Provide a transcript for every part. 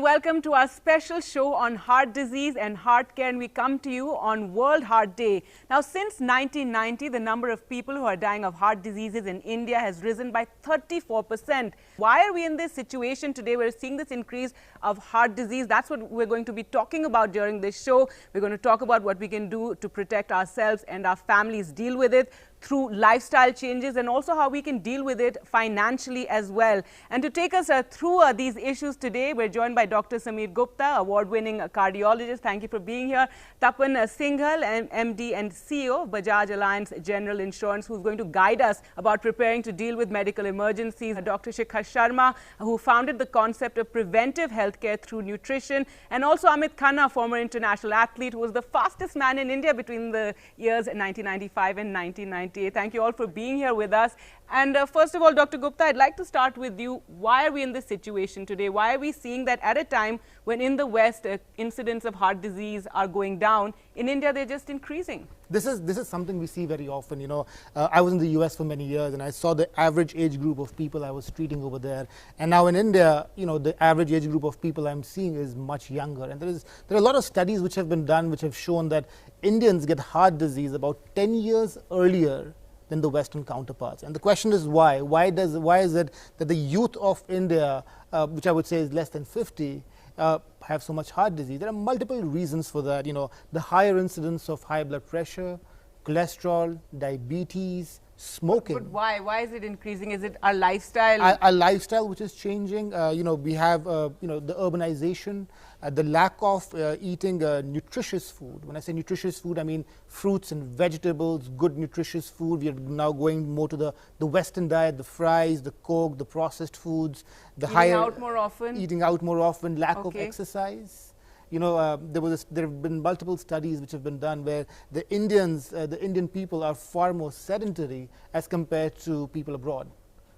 and welcome to our special show on heart disease and heart care, and we come to you on World Heart Day. Now, since 1990, the number of people who are dying of heart diseases in India has risen by 34%. Why are we in this situation today? We're seeing this increase of heart disease. That's what we're going to be talking about during this show. We're going to talk about what we can do to protect ourselves and our families, deal with it through lifestyle changes, and also how we can deal with it financially as well. And to take us through these issues today, we're joined by Dr. Sameer Gupta, award-winning cardiologist. Thank you for being here. Tapan Singhel, MD and CEO of Bajaj Allianz General Insurance, who's going to guide us about preparing to deal with medical emergencies. Dr. Shikhar Sharma, who founded the concept of preventive healthcare through nutrition. And also Amit Khanna, former international athlete, who was the fastest man in India between the years 1995 and 1998. Thank you all for being here with us. And first of all, Dr. Gupta, I'd like to start with you. Why are we in this situation today? Why are we seeing that at a time when in the West incidents of heart disease are going down, in India they're just increasing? This is something we see very often. You know, I was in the US for many years, and I saw the average age group of people I was treating over there. And now in India, you know, the average age group of people I'm seeing is much younger. And there are a lot of studies which have been done which have shown that Indians get heart disease about 10 years earlier than the Western counterparts. And the question is why? Why is it that the youth of India, which I would say is less than 50, have so much heart disease? There are multiple reasons for that. You know, the higher incidence of high blood pressure, cholesterol, diabetes, smoking. But why? Why is it increasing? Is it our lifestyle? Our lifestyle which is changing. You know, we have you know, the urbanization, the lack of eating nutritious food. When I say nutritious food, I mean fruits and vegetables, good nutritious food. We are now going more to the Western diet, the fries, the Coke, the processed foods, the eating out more often, lack of exercise. You know, there have been multiple studies which have been done where the Indian people are far more sedentary as compared to people abroad.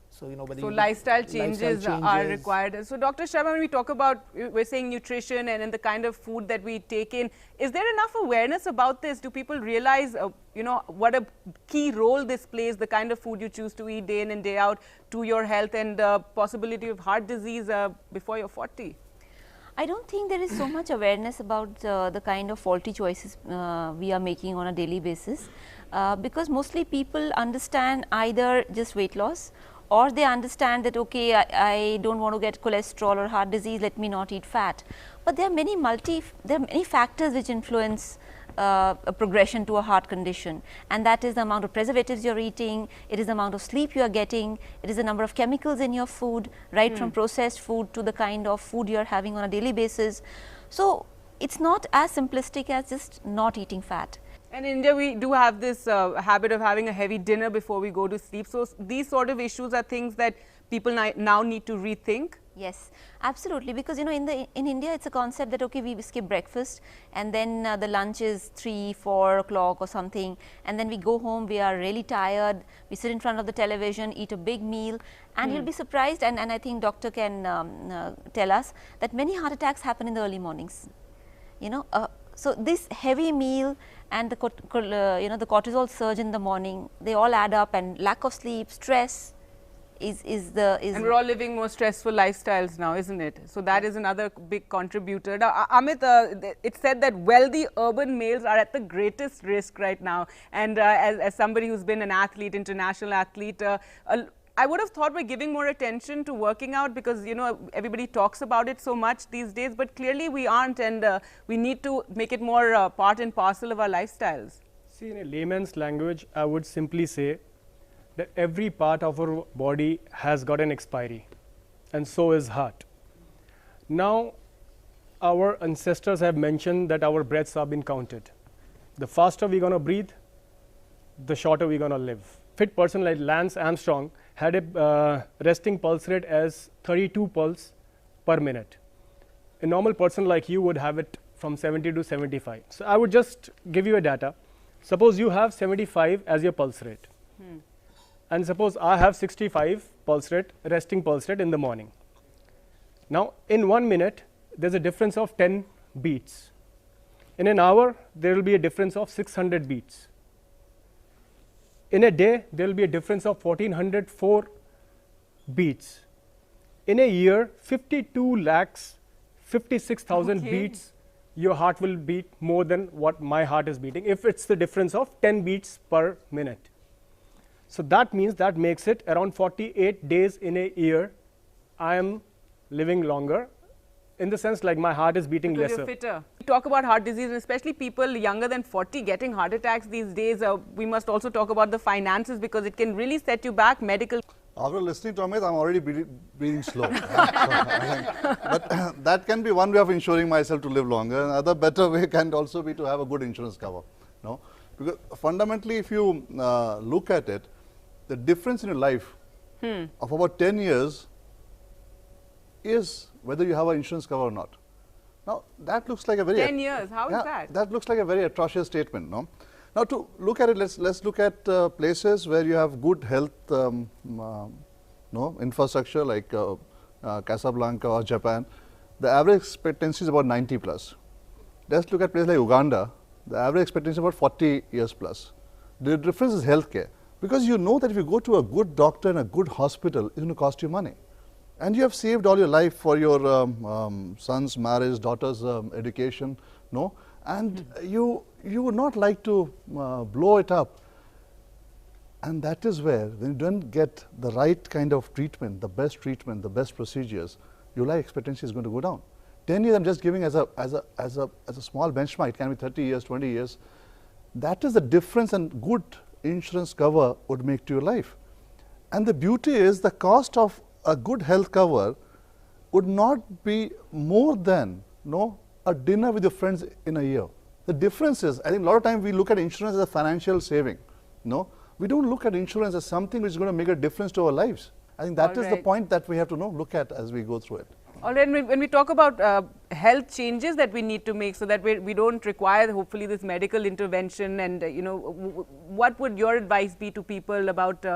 So, you know, lifestyle changes are required. So, Dr. Sharma, when we talk about, we're saying nutrition and the kind of food that we take in, is there enough awareness about this? Do people realize, you know, what a key role this plays, the kind of food you choose to eat day in and day out, to your health and possibility of heart disease before you're 40? I don't think there is so much awareness about the kind of faulty choices we are making on a daily basis, because mostly people understand either just weight loss, or they understand that, okay, I don't want to get cholesterol or heart disease, let me not eat fat. But there are many factors which influence a progression to a heart condition, and that is the amount of preservatives you're eating, it is the amount of sleep you are getting, it is the number of chemicals in your food, right from processed food to the kind of food you're having on a daily basis. So it's not as simplistic as just not eating fat. And in India, we do have this habit of having a heavy dinner before we go to sleep. So these sort of issues are things that people now need to rethink. Yes, absolutely, because you know, in India it's a concept that, okay, we skip breakfast and then the lunch is 3-4 o'clock or something, and then we go home, we are really tired, we sit in front of the television, eat a big meal, and you'll be surprised, and I think doctor can tell us that many heart attacks happen in the early mornings. You know, so this heavy meal and the you know, the cortisol surge in the morning, they all add up, and lack of sleep, stress. And we're all living more stressful lifestyles now, isn't it? So that is another big contributor. Now, Amit, it's said that wealthy urban males are at the greatest risk right now. And as somebody who's been an athlete, international athlete, I would have thought we're giving more attention to working out because, you know, everybody talks about it so much these days, but clearly we aren't, and we need to make it more part and parcel of our lifestyles. See, in a layman's language, I would simply say that every part of our body has got an expiry, and so is heart. Now, our ancestors have mentioned that our breaths have been counted. The faster we're going to breathe, the shorter we're going to live. Fit person like Lance Armstrong had a resting pulse rate as 32 pulse per minute. A normal person like you would have it from 70 to 75. So I would just give you a data. Suppose you have 75 as your pulse rate. And suppose I have 65 pulse rate, resting pulse rate in the morning. Now, in 1 minute, there's a difference of 10 beats. In an hour, there will be a difference of 600 beats. In a day, there will be a difference of 1404 beats. In a year, 52 lakhs 56,000 Okay. beats, your heart will beat more than what my heart is beating, if it's the difference of 10 beats per minute. So that means that makes it around 48 days in a year I am living longer, in the sense like my heart is beating Because lesser. you're fitter. We talk about heart disease, and especially people younger than 40 getting heart attacks these days. We must also talk about the finances, because it can really set you back. Medical. After listening to Amit, I'm already breathing slow. But that can be one way of ensuring myself to live longer. Another better way can also be to have a good insurance cover. No? Because fundamentally, if you look at it, the difference in your life of about 10 years is whether you have an insurance cover or not. Now, that looks like a very 10 years, how is that? That looks like a very atrocious statement, no? Now, to look at it, let's look at places where you have good health infrastructure, like Casablanca or Japan. The average expectancy is about 90 plus. Let's look at places like Uganda. The average expectancy is about 40 years plus. The difference is healthcare, because you know that if you go to a good doctor and a good hospital, it's going to cost you money. And you have saved all your life for your son's marriage, daughter's education, no? And you would not like to blow it up. And that is where, when you don't get the right kind of treatment, the best procedures, your life expectancy is going to go down. 10 years, I'm just giving as a small benchmark. It can be 30 years, 20 years. That is the difference, and good insurance cover would make to your life. And the beauty is, the cost of a good health cover would not be more than a dinner with your friends in a year. The difference is, I think a lot of times we look at insurance as a financial saving. No, we don't look at insurance as something which is going to make a difference to our lives. I think that is the point that we have to look at as we go through it. All right, when we talk about health changes that we need to make so that we don't require, hopefully, this medical intervention, and what would your advice be to people about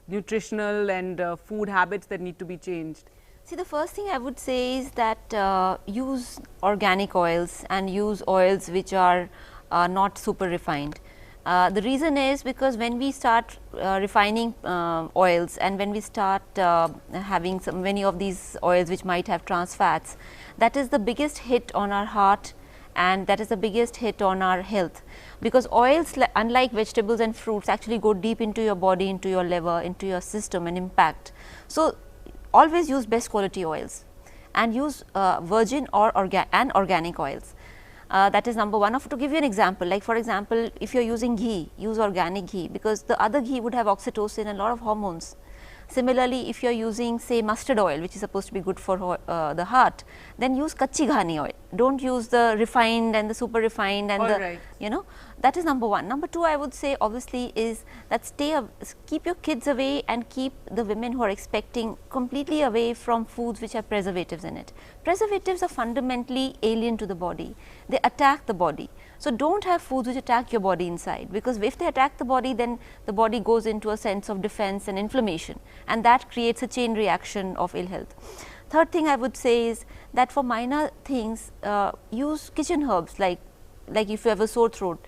nutritional and food habits that need to be changed? See, the first thing I would say is that use organic oils and use oils which are not super refined. The reason is because when we start refining oils, and when we start having many of these oils which might have trans fats, that is the biggest hit on our heart, and that is the biggest hit on our health, because oils, unlike vegetables and fruits, actually go deep into your body, into your liver, into your system, and impact. So, always use best quality oils and use virgin or organic oils. That is number one. To give you an example, like for example, if you are using ghee, use organic ghee, because the other ghee would have oxytocin and a lot of hormones. Similarly, if you are using, say, mustard oil, which is supposed to be good for the heart, then use kachi ghani oil. Don't use the refined and the super refined and that is number one. Number two, I would say obviously is that keep your kids away, and keep the women who are expecting completely away from foods which have preservatives in it. Preservatives are fundamentally alien to the body. They attack the body. So, don't have foods which attack your body inside, because if they attack the body, then the body goes into a sense of defense and inflammation, and that creates a chain reaction of ill health. Third thing I would say is that for minor things, use kitchen herbs, like if you have a sore throat,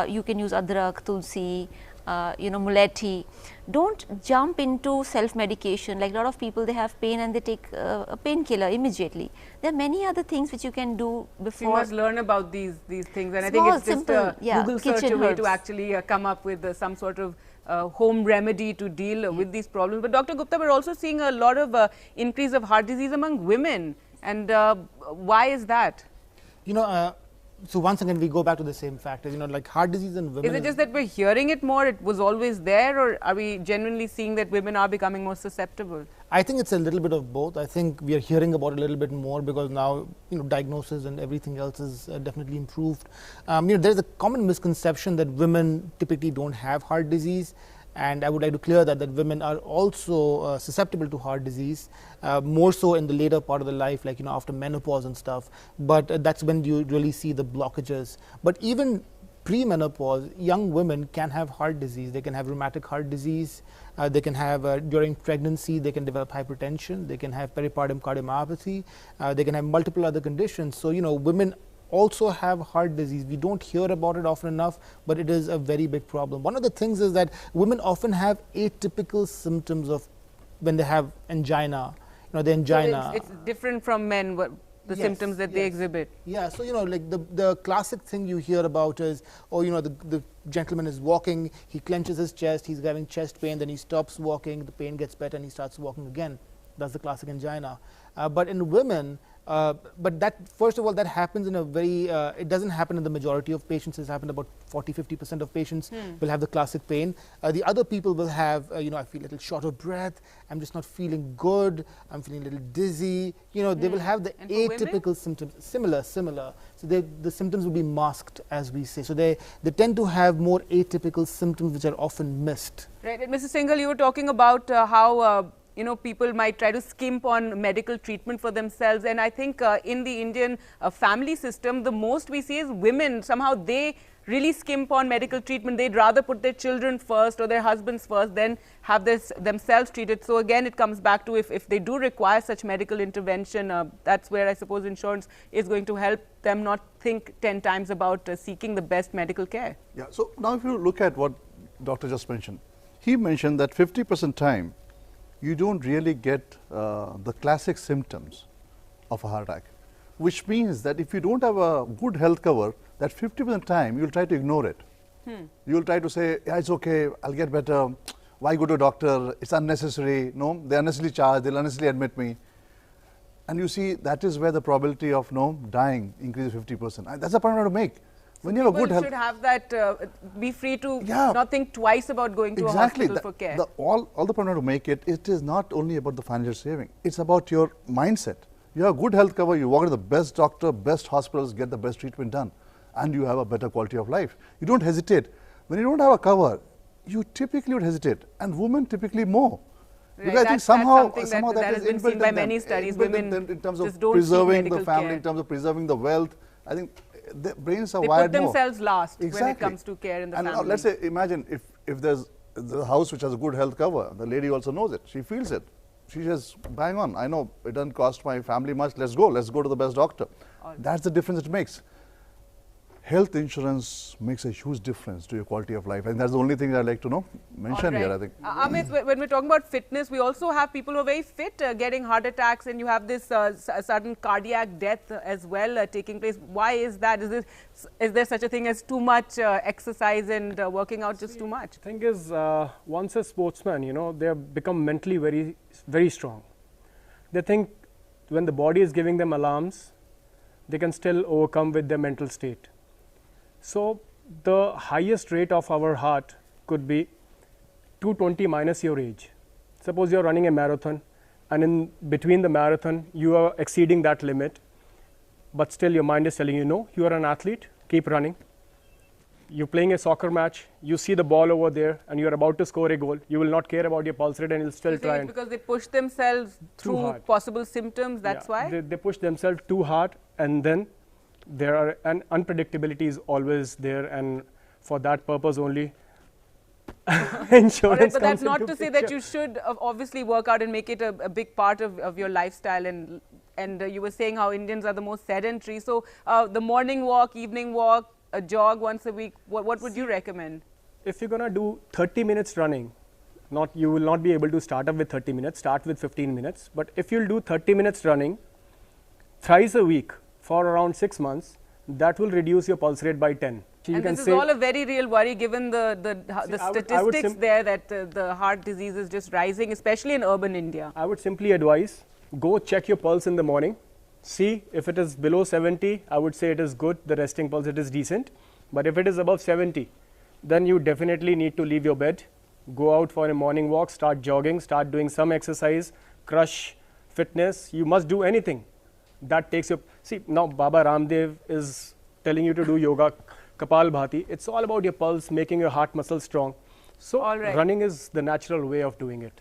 you can use adrak, tulsi, mulethi. Don't jump into self-medication. Like a lot of people, they have pain and they take a painkiller immediately. There are many other things which you can do before. You must learn about these things, and I think it's just a Google search away to actually come up with some sort of home remedy to deal with these problems. But Dr. Gupta, we're also seeing a lot of increase of heart disease among women, and why is that? So once again, we go back to the same factors, like heart disease in women. Is it just that we're hearing it more, it was always there, or are we genuinely seeing that women are becoming more susceptible? I think it's a little bit of both. I think we are hearing about it a little bit more because now, diagnosis and everything else is definitely improved. There's a common misconception that women typically don't have heart disease. And I would like to clear that women are also susceptible to heart disease, more so in the later part of the life, like after menopause and stuff. But that's when you really see the blockages. But even pre-menopause, young women can have heart disease. They can have rheumatic heart disease. They can have during pregnancy, they can develop hypertension. They can have peripartum cardiomyopathy. They can have multiple other conditions. So women also have heart disease. We don't hear about it often enough, but it is a very big problem. One of the things is that women often have atypical symptoms of when they have angina. The angina. So it's different from men. the Yes, symptoms that they yes. exhibit. Yeah, so like the classic thing you hear about is, oh, the gentleman is walking, he clenches his chest, he's having chest pain, then he stops walking, the pain gets better and he starts walking again. That's the classic angina. But in women, but that, first of all, that happens in a very, it doesn't happen in the majority of patients. It's happened about 40–50% of patients will have the classic pain. The other people will have, I feel a little short of breath, I'm just not feeling good, I'm feeling a little dizzy. They will have the And for women? atypical symptoms, similar. So the symptoms will be masked, as we say. So they tend to have more atypical symptoms which are often missed. Right. And Mr. Singhel, you were talking about how people might try to skimp on medical treatment for themselves, and I think in the Indian family system, the most we see is women, somehow they really skimp on medical treatment. They'd rather put their children first or their husbands first than have themselves treated. So again, it comes back to if they do require such medical intervention, that's where I suppose insurance is going to help them not think 10 times about seeking the best medical care. Yeah, so now if you look at what doctor just mentioned, he mentioned that 50% time you don't really get the classic symptoms of a heart attack, which means that if you don't have a good health cover, that 50% time you'll try to ignore it. You'll try to say, yeah, it's okay, I'll get better, why go to a doctor, it's unnecessary, no, they unnecessarily charge, they'll unnecessarily admit me. And you see, that is where the probability of dying increases 50%. And that's the point I want to make. When you have a good health, should have that, be free to Yeah. not think twice about going to a hospital for care. All the point I want to make it is not only about the financial saving, it's about your mindset. You have good health cover, you walk to the best doctor, best hospitals, get the best treatment done, and you have a better quality of life. You don't hesitate. When you don't have a cover, you typically would hesitate, and women typically more. Right, Because I think that's somehow something that has is been seen inbuilt by in them. many studies. Inbuilt in Women them in terms just of don't seek preserving the medical family, care. in terms of preserving the wealth. I think their brains are They wired put more. themselves last when it Exactly. comes to care in the And family. let's say, imagine if there's the house which has a good health cover, the lady also knows it, she feels it. She says, bang on, I know it doesn't cost my family much, let's go to the best doctor. That's the difference it makes. Health insurance makes a huge difference to your quality of life, and that's the only thing I'd like to mention here, I think. Amit, when we're talking about fitness, we also have people who are very fit getting heart attacks, and you have this sudden cardiac death as well taking place. Why is that? Is there such a thing as too much exercise and working out just too much? The thing is, once a sportsman, they have become mentally very, very strong. They think when the body is giving them alarms, they can still overcome with their mental state. So the highest rate of our heart could be 220 minus your age. Suppose you're running a marathon, and in between the marathon, you are exceeding that limit, but still your mind is telling you, no, you are an athlete, keep running. You're playing a soccer match, you see the ball over there, and you're about to score a goal. You will not care about your pulse rate, and you'll still try. It's because they push themselves through hard. possible symptoms, that's why? They push themselves too hard, and then an unpredictability is always there, and for that purpose only insurance All right, but comes that's not into to say that picture. you should obviously work out and make it a big part of your lifestyle, and you were saying how Indians are the most sedentary. So the morning walk, evening walk, a jog once a week, what would you recommend? If you're going to do 30 minutes running, you will not be able to start up with 30 minutes, start with 15 minutes. But if you'll do 30 minutes running thrice a week for around 6 months, that will reduce your pulse rate by 10. So And this is all a very real worry given the statistics there that the heart disease is just rising, especially in urban India. I would simply advise, go check your pulse in the morning. See if it is below 70, I would say it is good, the resting pulse, it is decent. But if it is above 70, then you definitely need to leave your bed, go out for a morning walk, start jogging, start doing some exercise, crush fitness. You must do anything that takes your, see now Baba Ramdev is telling you to do yoga, Kapalbhati. It's all about your pulse, making your heart muscle strong. So running is the natural way of doing it.